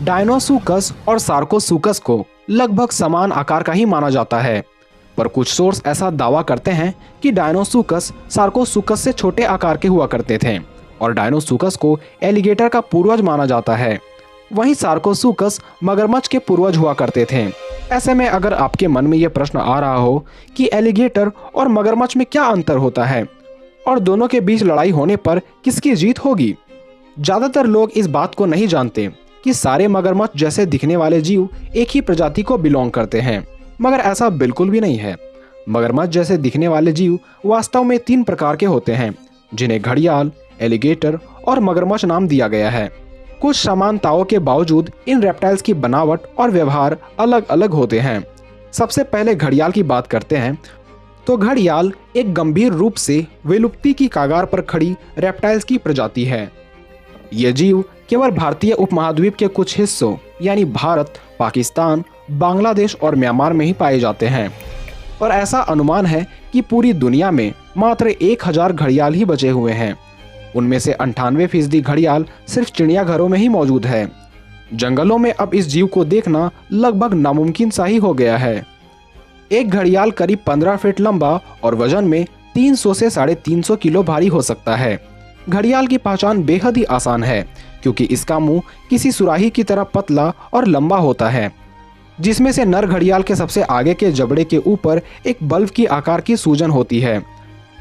डायनोसुकस और सार्कोसुकस को लगभग समान आकार का ही माना जाता है, पर कुछ सोर्स ऐसा दावा करते हैं कि डायनोसुकस सार्कोसुकस से छोटे आकार के हुआ करते थे और डायनोसुकस को एलिगेटर का पूर्वज माना जाता है। वहीं सार्कोसुकस मगरमच्छ के पूर्वज हुआ करते थे। ऐसे में अगर आपके मन में यह प्रश्न आ रहा हो कि एलिगेटर और मगरमच्छ में क्या अंतर होता है और दोनों के बीच लड़ाई होने पर किसकी जीत होगी, ज्यादातर लोग इस बात को नहीं जानते कि सारे मगरमच्छ जैसे दिखने वाले जीव एक ही प्रजाति को बिलोंग करते हैं, मगर ऐसा बिल्कुल भी नहीं है। मगरमच्छ जैसे दिखने वाले जीव वास्तव में 3 प्रकार के होते हैं, जिन्हें घड़ियाल, एलिगेटर और मगरमच्छ नाम दिया गया है। कुछ समानताओं के बावजूद इन रेप्टाइल्स की बनावट और व्यवहार अलग अलग होते हैं। सबसे पहले घड़ियाल की बात करते हैं तो घड़ियाल एक गंभीर रूप से विलुप्ति की कगार पर खड़ी रेप्टाइल्स की प्रजाति है। ये जीव केवल भारतीय उपमहाद्वीप के कुछ हिस्सों यानी भारत, पाकिस्तान, बांग्लादेश और म्यांमार में ही पाए जाते हैं और ऐसा अनुमान है कि पूरी दुनिया में मात्र 1000 घड़ियाल ही बचे हुए हैं। उनमें से 98% घड़ियाल सिर्फ चिड़ियाघरों में ही मौजूद है। जंगलों में अब इस जीव को देखना लगभग नामुमकिन सा ही हो गया है। एक घड़ियाल करीब 15 फीट लंबा और वजन में 300 से 350 किलो भारी हो सकता है। घड़ियाल की पहचान बेहद ही आसान है क्योंकि इसका मुंह किसी सुराही की तरह पतला और लंबा होता है, जिसमें से नर घड़ियाल के सबसे आगे के जबड़े के ऊपर एक बल्ब की आकार की सूजन होती है।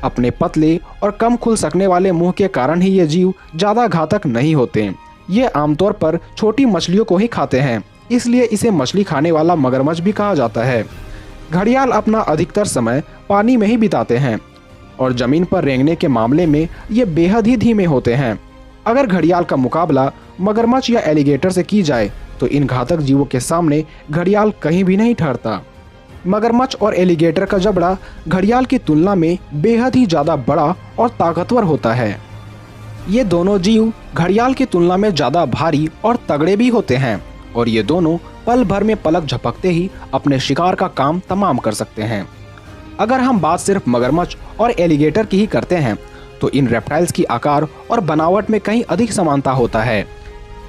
अपने पतले और कम खुल सकने वाले मुंह के कारण ही ये जीव ज्यादा घातक नहीं होते। ये आमतौर पर छोटी मछलियों को ही खाते हैं, इसलिए इसे मछली खाने वाला मगरमच्छ भी कहा जाता है। घड़ियाल अपना अधिकतर समय पानी में ही बिताते हैं और जमीन पर रेंगने के मामले में ये बेहद ही धीमे होते हैं। अगर घड़ियाल का मुकाबला मगरमच्छ या एलिगेटर से की जाए तो इन घातक जीवों के सामने घड़ियाल कहीं भी नहीं ठहरता। मगरमच्छ और एलिगेटर का जबड़ा घड़ियाल की तुलना में बेहद ही ज्यादा बड़ा और ताकतवर होता है। ये दोनों जीव घड़ियाल की तुलना में ज्यादा भारी और तगड़े भी होते हैं और ये दोनों पल भर में पलक झपकते ही अपने शिकार का काम तमाम कर सकते हैं। अगर हम बात सिर्फ मगरमच्छ और एलिगेटर की ही करते हैं तो इन रेप्टाइल्स की आकार और बनावट में कहीं अधिक समानता होता है,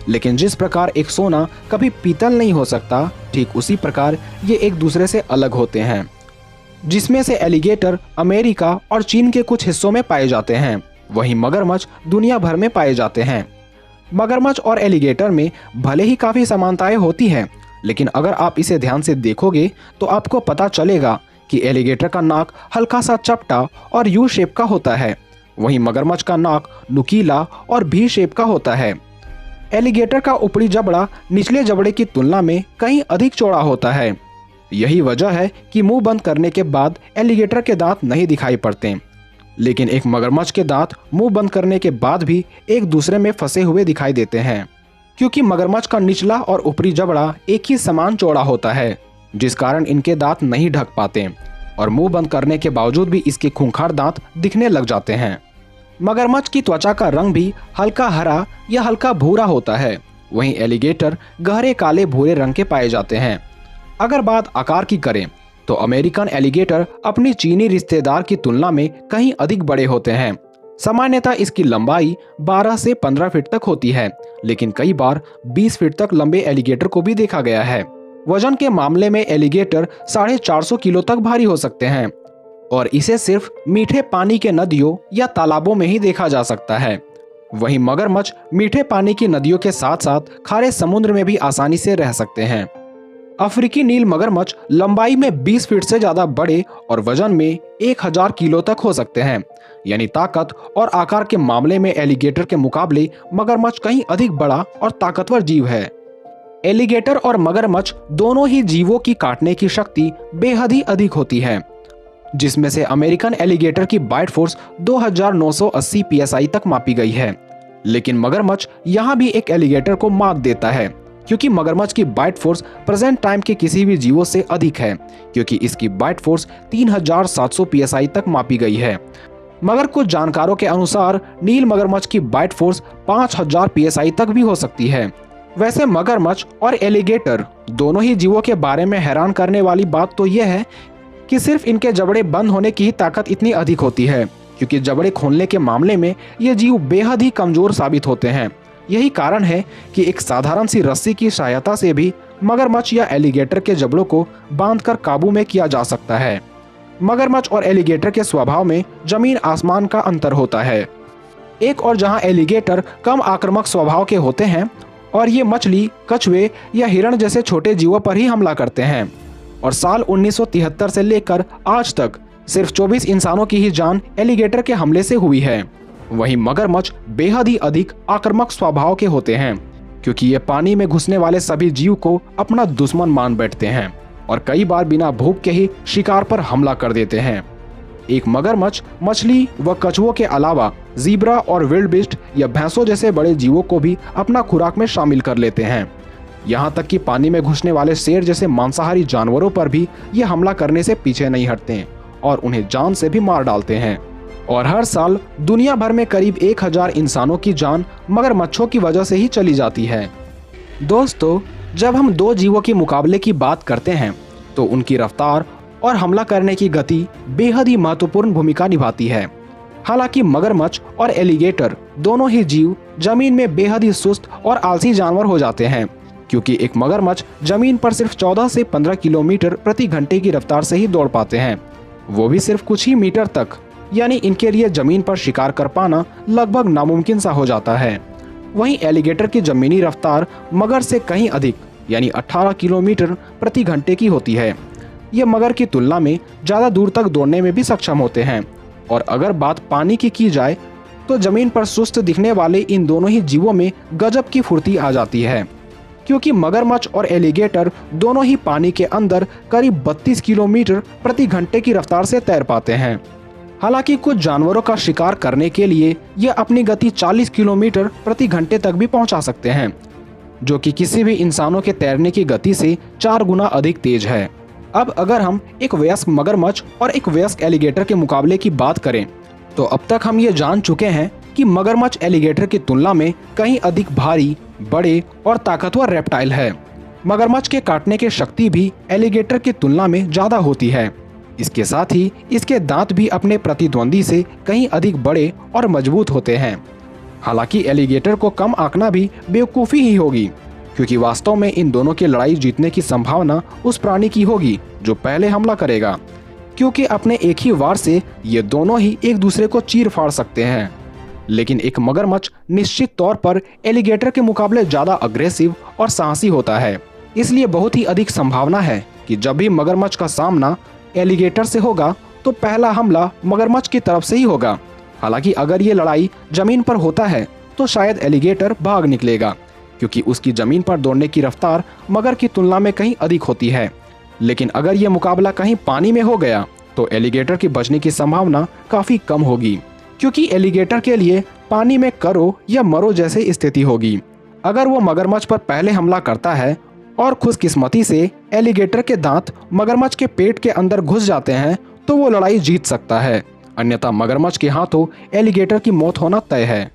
लेकिन जिस प्रकार एक सोना कभी पीतल नहीं हो सकता, ठीक उसी प्रकार ये एक दूसरे से अलग होते हैं, जिसमें से एलिगेटर अमेरिका और चीन के कुछ हिस्सों में पाए जाते हैं, वहीं मगरमच्छ दुनिया भर में पाए जाते हैं। मगरमच्छ और एलिगेटर में भले ही काफी समानताएं होती हैं, लेकिन अगर आप इसे ध्यान से देखोगे तो आपको पता चलेगा कि एलिगेटर का नाक हल्का सा चपटा और यू शेप का होता है, वहीं मगरमच्छ का नाक नुकीला और भी शेप का होता है। एलिगेटर का ऊपरी जबड़ा निचले जबड़े की तुलना में कहीं अधिक चौड़ा होता है। यही वजह है कि मुंह बंद करने के बाद एलिगेटर के दांत नहीं दिखाई पड़ते, लेकिन एक मगरमच्छ के दांत मुंह बंद करने के बाद भी एक दूसरे में फंसे हुए दिखाई देते हैं, क्योंकि मगरमच्छ का निचला और ऊपरी जबड़ा एक ही समान चौड़ा होता है, जिस कारण इनके दांत नहीं ढक पाते और मुंह बंद करने के बावजूद भी इसके खूंखार दांत दिखने लग जाते हैं। मगरमच्छ की त्वचा का रंग भी हल्का हरा या हल्का भूरा होता है, वहीं एलिगेटर गहरे काले भूरे रंग के पाए जाते हैं। अगर बात आकार की करें तो अमेरिकन एलिगेटर अपनी चीनी रिश्तेदार की तुलना में कहीं अधिक बड़े होते हैं। सामान्यतः इसकी लंबाई 12 से 15 फीट तक होती है, लेकिन कई बार 20 फीट तक लंबे एलिगेटर को भी देखा गया है। वजन के मामले में एलिगेटर 450 किलो तक भारी हो सकते हैं और इसे सिर्फ मीठे पानी के नदियों या तालाबों में ही देखा जा सकता है। वहीं मगरमच्छ मीठे पानी की नदियों के साथ साथ खारे समुद्र में भी आसानी से रह सकते हैं। अफ्रीकी नील मगरमच्छ लंबाई में 20 फीट से ज्यादा बड़े और वजन में 1000 किलो तक हो सकते हैं, यानी ताकत और आकार के मामले में एलिगेटर के मुकाबले मगरमच्छ कहीं अधिक बड़ा और ताकतवर जीव है। एलिगेटर और मगरमच्छ दोनों ही जीवों की काटने की शक्ति बेहद ही अधिक होती है, जिसमें से अमेरिकन एलिगेटर की बाइट फोर्स 2980 psi तक मापी गई है, लेकिन मगरमच्छ यहां भी एक एलिगेटर को मात देता है, क्योंकि मगरमच्छ की बाइट फोर्स प्रेजेंट टाइम के किसी भी जीवों से अधिक है, क्योंकि इसकी बाइट फोर्स 3700 psi तक मापी गई है। मगर कुछ जानकारों के अनुसार नील मगरमच्छ की बाइट फोर्स 5000 psi तक भी हो सकती है। वैसे मगरमच्छ और एलिगेटर दोनों ही जीवों के बारे में हैरान करने वाली बात तो यह है कि सिर्फ इनके जबड़े बंद होने की ही ताकत इतनी अधिक होती है, क्योंकि जबड़े खोलने के मामले में ये जीव बेहद ही कमजोर साबित होते हैं, यही कारण है कि एक साधारण सी रस्सी की सहायता से भी मगरमच्छ या एलिगेटर के जबड़ों को बांधकर काबू में किया जा सकता है। मगरमच्छ और एलिगेटर के स्वभाव में जमीन आसमान का अंतर होता है। एक और जहां एलिगेटर कम आक्रामक स्वभाव के होते हैं और ये मछली, कछुए या हिरण जैसे छोटे जीवों पर ही हमला करते हैं। और साल 1973 से लेकर आज तक सिर्फ 24 इंसानों की ही जान एलिगेटर के हमले से हुई है। वहीं मगरमच्छ बेहद ही अधिक आक्रामक स्वभाव के होते हैं, क्योंकि ये पानी में घुसने वाले सभी जीव को अपना दुश्मन मान बैठते हैं और कई बार बिना भूख के ही शिकार पर हमला कर देते हैं। एक मगरमच्छ मछली व कछुओं के अलावा ज़ीब्रा और विल्डबीस्ट या भैंसों जैसे बड़े जीवों को भी अपना खुराक में शामिल कर लेते हैं। यहाँ तक कि पानी में घुसने वाले शेर जैसे मांसाहारी जानवरों पर भी ये हमला करने से पीछे नहीं हटते और उन्हें जान से भी मार डालते हैं। और हर साल दुनिया भर में करीब 1000 इंसानों की जान मगरमच्छों की वजह से ही चली जाती है। दोस्तों, जब हम दो जीवों के मुकाबले की बात करते हैं तो उनकी रफ्तार और हमला करने की गति बेहद ही महत्वपूर्ण भूमिका निभाती है। हालांकि मगरमच्छ और एलिगेटर दोनों ही जीव जमीन में बेहद ही सुस्त और आलसी जानवर हो जाते हैं, क्योंकि एक मगरमच्छ जमीन पर सिर्फ 14 से 15 किलोमीटर प्रति घंटे की रफ्तार से ही दौड़ पाते हैं, वो भी सिर्फ कुछ ही मीटर तक। यानी इनके लिए जमीन पर शिकार कर पाना लगभग नामुमकिन सा हो जाता है। वहीं एलिगेटर की जमीनी रफ्तार मगर से कहीं अधिक यानी 18 किलोमीटर प्रति घंटे की होती है। ये मगर की तुलना में ज़्यादा दूर तक दौड़ने में भी सक्षम होते हैं। और अगर बात पानी की जाए तो जमीन पर सुस्त दिखने वाले इन दोनों ही जीवों में गजब की फुर्ती आ जाती है, क्योंकि मगरमच्छ और एलिगेटर दोनों ही पानी के अंदर करीब 32 किलोमीटर प्रति घंटे की रफ्तार से तैर पाते हैं। हालांकि कुछ जानवरों का शिकार करने के लिए ये अपनी गति 40 किलोमीटर प्रति घंटे तक भी पहुंचा सकते हैं, जो कि किसी भी इंसानों के तैरने की गति से 4 गुना अधिक तेज है। अब अगर हम एक वयस्क मगरमच्छ और एक वयस्क एलिगेटर के मुकाबले की बात करें तो अब तक हम ये जान चुके हैं कि मगरमच्छ एलिगेटर की तुलना में कहीं अधिक भारी, बड़े और ताकतवर रेप्टाइल है। मगरमच्छ के काटने की शक्ति भी एलिगेटर की तुलना में ज़्यादा होती है। इसके साथ ही इसके दांत भी अपने प्रतिद्वंदी से कहीं अधिक बड़े और मजबूत होते हैं। हालांकि एलिगेटर को कम आंकना भी बेवकूफ़ी ही होगी, क्योंकि वास्तव में इन दोनों की लड़ाई जीतने की संभावना उस प्राणी की होगी जो पहले हमला करेगा, क्योंकि अपने एक ही वार से ये दोनों ही एक दूसरे को चीर फाड़ सकते हैं। लेकिन एक मगरमच्छ निश्चित तौर पर एलिगेटर के मुकाबले ज़्यादा अग्रेसिव और साहसी होता है। इसलिए बहुत ही अधिक संभावना है कि जब भी मगरमच्छ का सामना एलिगेटर से होगा तो पहला हमला मगरमच्छ की तरफ से ही होगा। हालांकि अगर ये लड़ाई जमीन पर होता है तो शायद एलिगेटर भाग निकलेगा, क्योंकि उसकी जमीन पर दौड़ने की रफ्तार मगर की तुलना में कहीं अधिक होती है। लेकिन अगर ये मुकाबला कहीं पानी में हो गया तो एलिगेटर की बचने की संभावना काफ़ी कम होगी, क्योंकि एलिगेटर के लिए पानी में करो या मरो जैसी स्थिति होगी। अगर वो मगरमच्छ पर पहले हमला करता है और खुशकिस्मती से एलिगेटर के दांत मगरमच्छ के पेट के अंदर घुस जाते हैं तो वो लड़ाई जीत सकता है, अन्यथा मगरमच्छ के हाथों एलिगेटर की मौत होना तय है।